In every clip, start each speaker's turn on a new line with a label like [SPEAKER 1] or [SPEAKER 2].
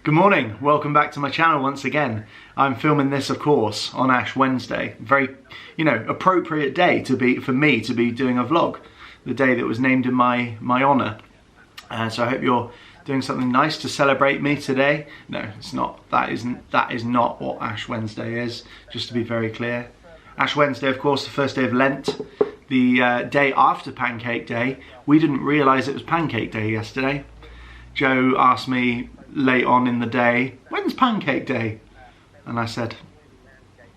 [SPEAKER 1] Good morning, welcome back to my channel once again. I'm filming this, of course, on Ash Wednesday. Very, appropriate day for me to be doing a vlog. The day that was named in my honour. So I hope you're doing something nice to celebrate me today. No, it's not. That is not what Ash Wednesday is, just to be very clear. Ash Wednesday, of course, the first day of Lent, the day after Pancake Day. We didn't realise it was Pancake Day yesterday. Joe asked me late on in the day, when's Pancake Day? And I said,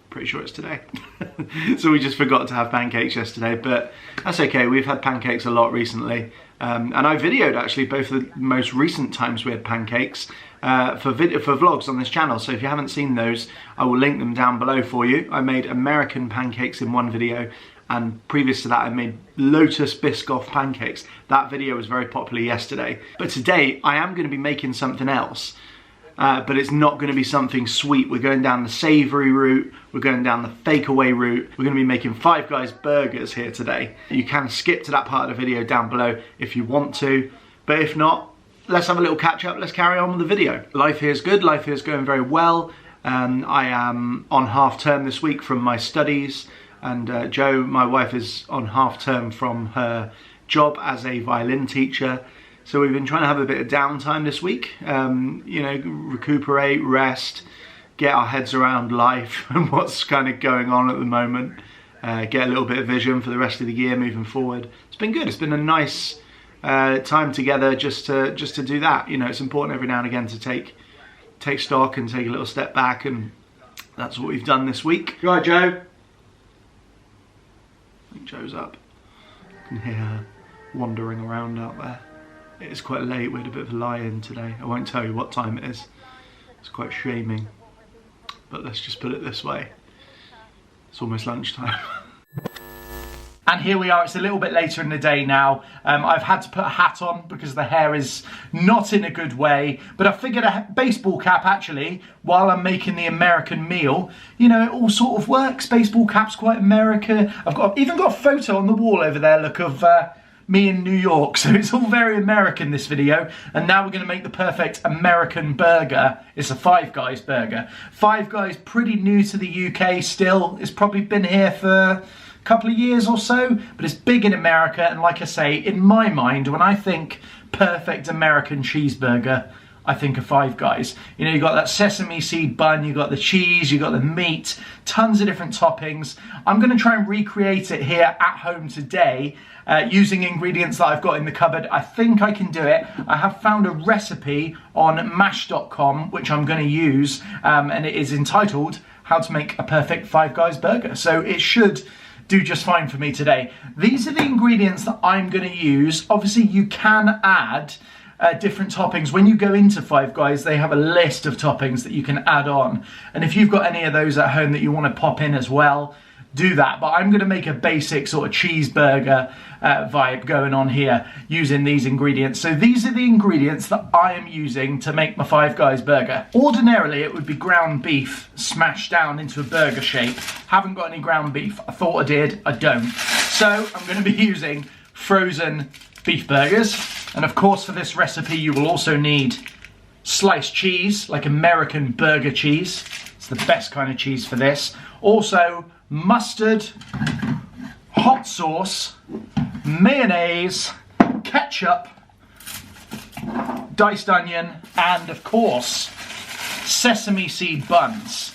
[SPEAKER 1] pretty sure it's today. So we just forgot to have pancakes yesterday, but that's okay. We've had pancakes a lot recently. And I videoed actually both the most recent times we had pancakes for vlogs on this channel. So if you haven't seen those, I will link them down below for you. I made American pancakes in one video, and previous to that I made Lotus Biscoff pancakes. That video was very popular yesterday. But today I am going to be making something else, but it's not going to be something sweet. We're going down the savoury route, we're going down the fake away route. We're going to be making Five Guys burgers here today. You can skip to that part of the video down below if you want to, but if not, let's have a little catch up, let's carry on with the video. Life here is good, life here is going very well. I am on half term this week from my studies. And Jo, my wife, is on half term from her job as a violin teacher. So we've been trying to have a bit of downtime this week, recuperate, rest, get our heads around life and what's kind of going on at the moment. Get a little bit of vision for the rest of the year moving forward. It's been good. It's been a nice time together just to do that. You know, it's important every now and again to take stock and take a little step back, and that's what we've done this week. Right, Joe. Joe's up. I can hear her wandering around out there. It is quite late, we had a bit of a lie-in today. I won't tell you what time it is. It's quite shaming. But let's just put it this way. It's almost lunchtime. And here we are, it's a little bit later in the day now. I've had to put a hat on because the hair is not in a good way, but I figured a baseball cap actually, while I'm making the American meal, you know, it all sort of works. Baseball cap's quite American. I've even got a photo on the wall over there, look, of me in New York, so it's all very American, this video. And now we're going to make the perfect American burger. It's a Five Guys burger. Five Guys, pretty new to the UK still. It's probably been here for couple of years or so, but it's big in America. And like I say, in my mind, when I think perfect American cheeseburger, I think of Five Guys. You know, you got that sesame seed bun, you got the cheese, you got the meat, tons of different toppings. I'm going to try and recreate it here at home today using ingredients that I've got in the cupboard. I think I can do it. I have found a recipe on mash.com which I'm going to use, and it is entitled How to Make a Perfect Five Guys Burger. So it should do just fine for me today. These are the ingredients that I'm going to use. Obviously you can add different toppings. When you go into Five Guys, they have a list of toppings that you can add on, and if you've got any of those at home that you want to pop in as well, do that. But I'm going to make a basic sort of cheeseburger vibe going on here using these ingredients. So these are the ingredients that I am using to make my Five Guys burger. Ordinarily it would be ground beef smashed down into a burger shape. Haven't got any ground beef. I thought I did, I don't. So I'm going to be using frozen beef burgers. And of course for this recipe you will also need sliced cheese, like American burger cheese. It's the best kind of cheese for this. Also mustard, hot sauce, mayonnaise, ketchup, diced onion, and of course sesame seed buns.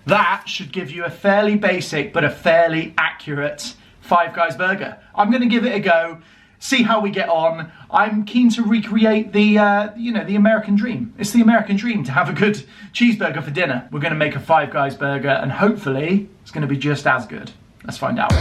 [SPEAKER 1] That should give you a fairly basic but a fairly accurate Five Guys burger. I'm going to give it a go, see how we get on. I'm keen to recreate the the American dream. It's the American dream to have a good cheeseburger for dinner. We're going to make a Five Guys burger, and hopefully it's going to be just as good. Let's find out.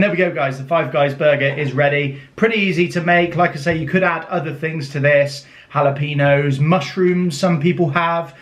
[SPEAKER 2] And there we go, guys. The Five Guys burger is ready. Pretty easy to make. Like I say, you could add other things to this. Jalapenos, mushrooms, some people have.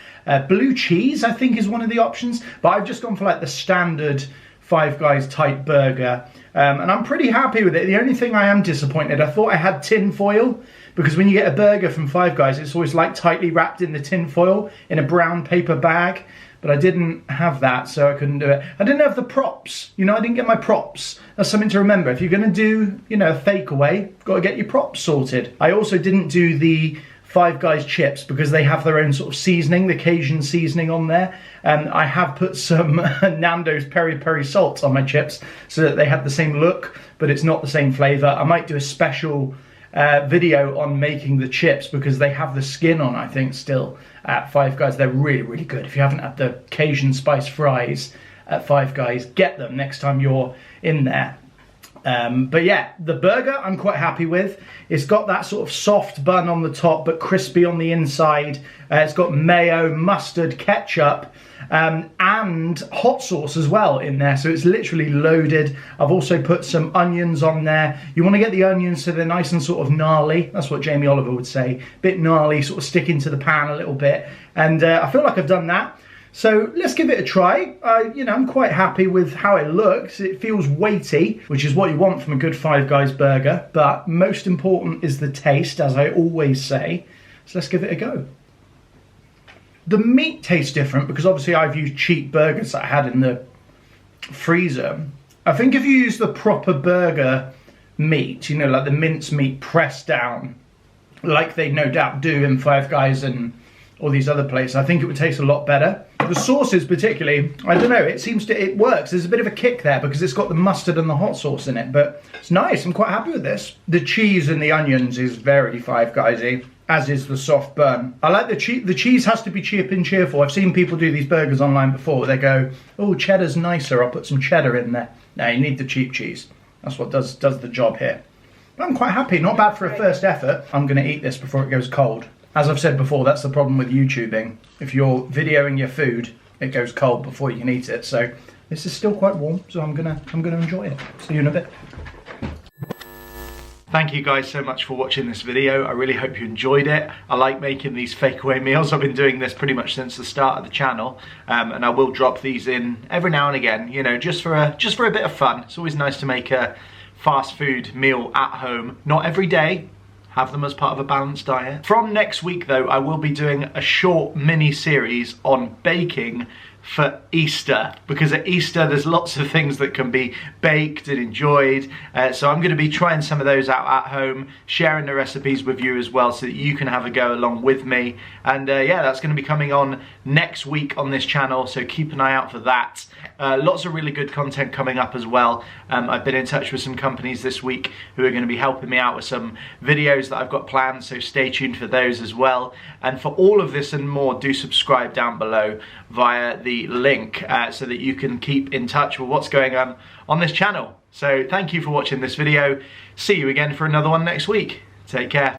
[SPEAKER 2] Blue cheese, I think, is one of the options. But I've just gone for like the standard Five Guys type burger. And I'm pretty happy with it. The only thing I am disappointed, I thought I had tin foil, because when you get a burger from Five Guys, it's always like tightly wrapped in the tin foil in a brown paper bag. But I didn't have that, so I couldn't do it. I didn't have the props. You know, I didn't get my props. That's something to remember. If you're going to do, you know, a fake away, you've got to get your props sorted. I also didn't do the Five Guys chips because they have their own sort of seasoning, the Cajun seasoning on there. I have put some Nando's peri peri salt on my chips so that they have the same look, but it's not the same flavour. I might do a special video on making the chips because they have the skin on, I think, still at Five Guys. They're really, really good. If you haven't had the Cajun spice fries at Five Guys, get them next time you're in there. But yeah, the burger I'm quite happy with. It's got that sort of soft bun on the top but crispy on the inside. It's got mayo, mustard, ketchup, and hot sauce as well in there, so it's literally loaded. I've also put some onions on there. You want to get the onions so they're nice and sort of gnarly. That's what Jamie Oliver would say. Bit gnarly, sort of sticking to the pan a little bit. And I feel like I've done that. So let's give it a try. You know, I'm quite happy with how it looks. It feels weighty, which is what you want from a good Five Guys burger. But most important is the taste, as I always say. So let's give it a go. The meat tastes different because obviously I've used cheap burgers that I had in the freezer. I think if you use the proper burger meat, you know, like the mince meat pressed down, like they no doubt do in Five Guys and all these other places, I think it would taste a lot better. The sauces particularly, I don't know, it works. There's a bit of a kick there because it's got the mustard and the hot sauce in it, but it's nice. I'm quite happy with this. The cheese and the onions is very Five Guys-y, as is the soft bun. I like the cheese. The cheese has to be cheap and cheerful. I've seen people do these burgers online before. They go, oh, cheddar's nicer, I'll put some cheddar in there. No, you need the cheap cheese. That's what does the job here. But I'm quite happy, not bad for a first effort. I'm gonna eat this before it goes cold. As I've said before, that's the problem with YouTubing. If you're videoing your food, it goes cold before you can eat it. So this is still quite warm, so I'm gonna enjoy it. See you in a bit. Thank you guys so much for watching this video. I really hope you enjoyed it. I like making these fake away meals. I've been doing this pretty much since the start of the channel, and I will drop these in every now and again. You know, just for a bit of fun. It's always nice to make a fast food meal at home. Not every day. Have them as part of a balanced diet. From next week though, I will be doing a short mini series on baking for Easter, because at Easter there's lots of things that can be baked and enjoyed, so I'm going to be trying some of those out at home, sharing the recipes with you as well so that you can have a go along with me. And yeah, that's going to be coming on next week on this channel, so keep an eye out for that. Lots of really good content coming up as well. I've been in touch with some companies this week who are going to be helping me out with some videos that I've got planned, so stay tuned for those as well. And for all of this and more, do subscribe down below via the link so that you can keep in touch with what's going on this channel. So thank you for watching this video. See you again for another one next week. Take care.